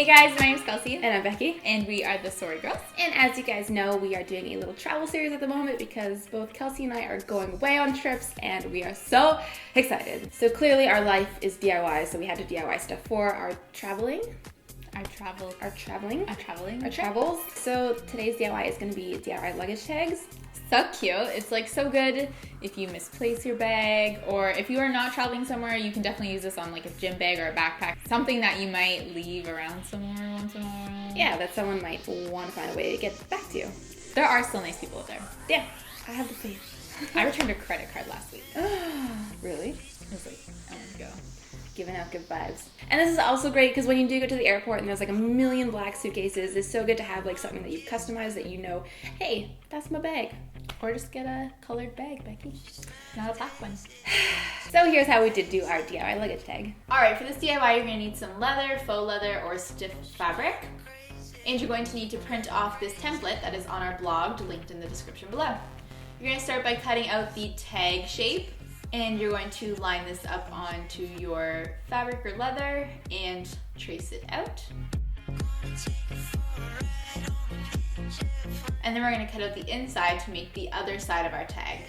Hey guys, my name's Kelsey. And I'm Becky. And we are the Sorry Girls. And as you guys know, we are doing a little travel series at the moment because both Kelsey and I are going away on trips and we are so excited. So clearly our life is DIY, so we had to DIY stuff for our traveling. Our travels. So today's DIY is going to be DIY luggage tags. So cute. It's like so good if you misplace your bag, or if you are not traveling somewhere, you can definitely use this on like a gym bag or a backpack. Something that you might leave around somewhere once in a while. Yeah, that someone might want to find a way to get back to you. There are still nice people out there. Yeah, I have the faith. I returned a credit card last week. Really? It was like, I want to go. Giving out good vibes. And this is also great because when you do go to the airport and there's like a million black suitcases, it's so good to have like something that you've customized that you know, hey, that's my bag. Or just get a colored bag, Becky. Not a black one. So here's how we did do our DIY luggage tag. Alright, for this DIY, you're going to need some leather, faux leather, or stiff fabric. And you're going to need to print off this template that is on our blog, linked in the description below. You're going to start by cutting out the tag shape, and you're going to line this up onto your fabric or leather and trace it out. And then we're going to cut out the inside to make the other side of our tag.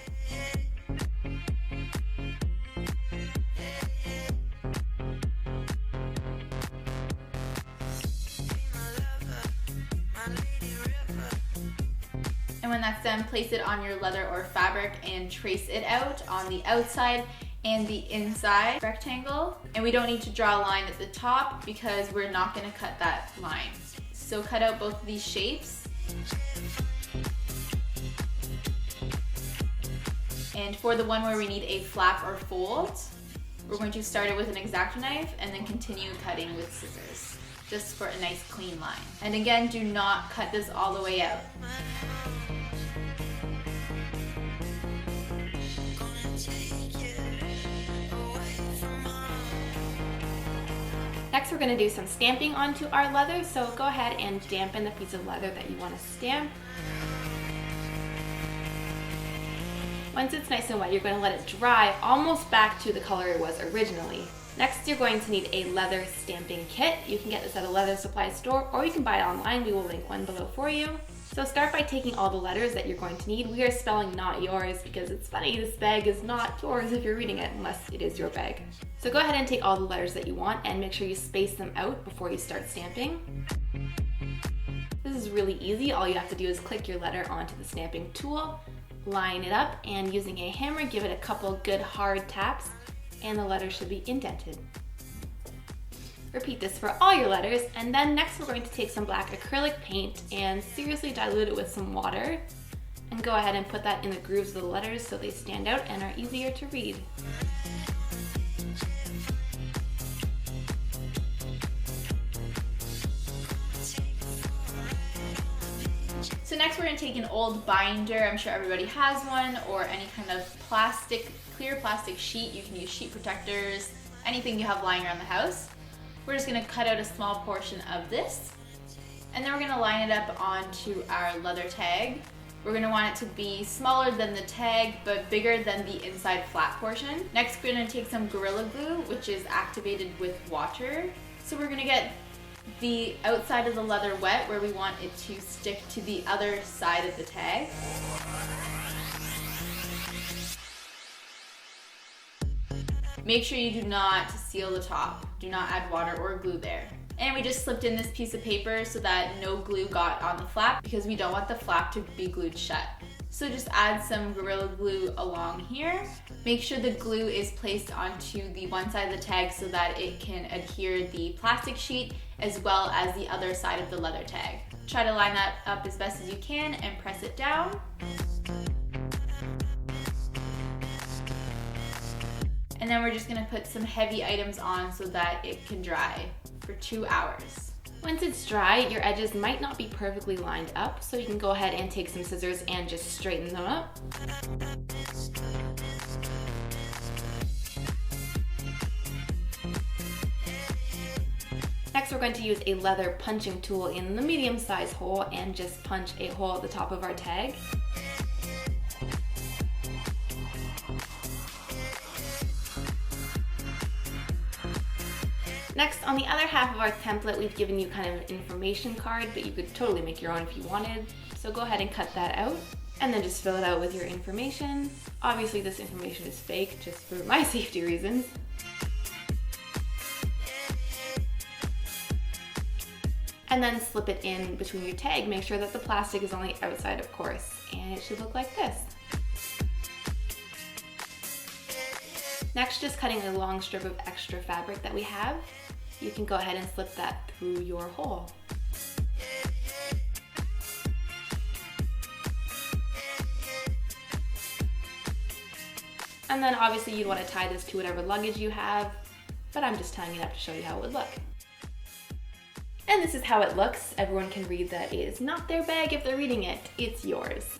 And when that's done, place it on your leather or fabric and trace it out on the outside and the inside rectangle. And we don't need to draw a line at the top because we're not going to cut that line. So cut out both of these shapes. And for the one where we need a flap or fold, we're going to start it with an X-Acto knife and then continue cutting with scissors, just for a nice clean line. And again, do not cut this all the way out. Next, we're going to do some stamping onto our leather, so go ahead and dampen the piece of leather that you want to stamp. Once it's nice and wet, you're going to let it dry almost back to the color it was originally. Next, you're going to need a leather stamping kit. You can get this at a leather supply store, or you can buy it online. We will link one below for you. So start by taking all the letters that you're going to need. We are spelling not yours because it's funny, this bag is not yours if you're reading it unless it is your bag. So go ahead and take all the letters that you want and make sure you space them out before you start stamping. This is really easy. All you have to do is click your letter onto the stamping tool, line it up, and using a hammer, give it a couple good hard taps, and the letter should be indented. Repeat this for all your letters, and then next we're going to take some black acrylic paint and seriously dilute it with some water, and go ahead and put that in the grooves of the letters so they stand out and are easier to read. So next we're going to take an old binder, I'm sure everybody has one, or any kind of clear plastic sheet. You can use sheet protectors, anything you have lying around the house. We're just going to cut out a small portion of this, and then we're going to line it up onto our leather tag. We're going to want it to be smaller than the tag, but bigger than the inside flat portion. Next, we're going to take some Gorilla Glue, which is activated with water. So we're going to get the outside of the leather wet where we want it to stick to the other side of the tag. Make sure you do not seal the top. Do not add water or glue there. And we just slipped in this piece of paper so that no glue got on the flap because we don't want the flap to be glued shut. So just add some Gorilla Glue along here. Make sure the glue is placed onto the one side of the tag so that it can adhere the plastic sheet as well as the other side of the leather tag. Try to line that up as best as you can and press it down. And then we're just going to put some heavy items on so that it can dry for 2 hours. Once it's dry, your edges might not be perfectly lined up, so you can go ahead and take some scissors and just straighten them up. Next, we're going to use a leather punching tool in the medium-sized hole and just punch a hole at the top of our tag. Next, on the other half of our template, we've given you kind of an information card, but you could totally make your own if you wanted. So go ahead and cut that out, and then just fill it out with your information. Obviously, this information is fake, just for my safety reasons. And then slip it in between your tag. Make sure that the plastic is on the outside, of course, and it should look like this. Next, just cutting a long strip of extra fabric that we have. You can go ahead and slip that through your hole. And then obviously you'd want to tie this to whatever luggage you have, but I'm just tying it up to show you how it would look. And this is how it looks. Everyone can read that it is not their bag if they're reading it, it's yours.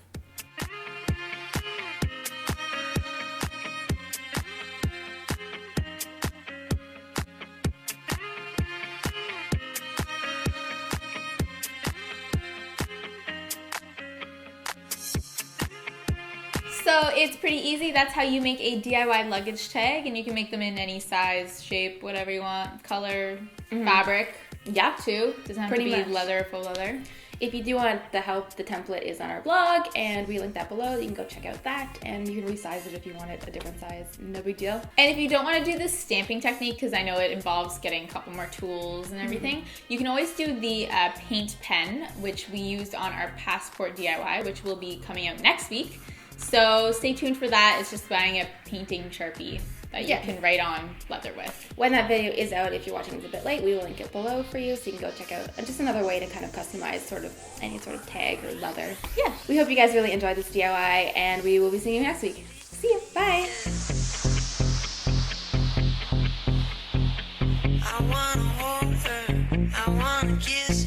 So it's pretty easy. That's how you make a DIY luggage tag, and you can make them in any size, shape, whatever you want, color, fabric. Yeah, too. Doesn't have pretty to be much. leather, full leather. If you do want the help, the template is on our blog, and we link that below. You can go check out that, and you can resize it if you want it a different size. No big deal. And if you don't want to do this stamping technique, because I know it involves getting a couple more tools and everything, you can always do the paint pen, which we used on our passport DIY, which will be coming out next week. So stay tuned for that. It's just buying a painting Sharpie that you can write on leather with. When that video is out, if you're watching this a bit late, we will link it below for you, so you can go check out just another way to kind of customize sort of any sort of tag or leather. Yeah. We hope you guys really enjoyed this DIY, and we will be seeing you next week. See you. Bye. I wanna hold her, I wanna kiss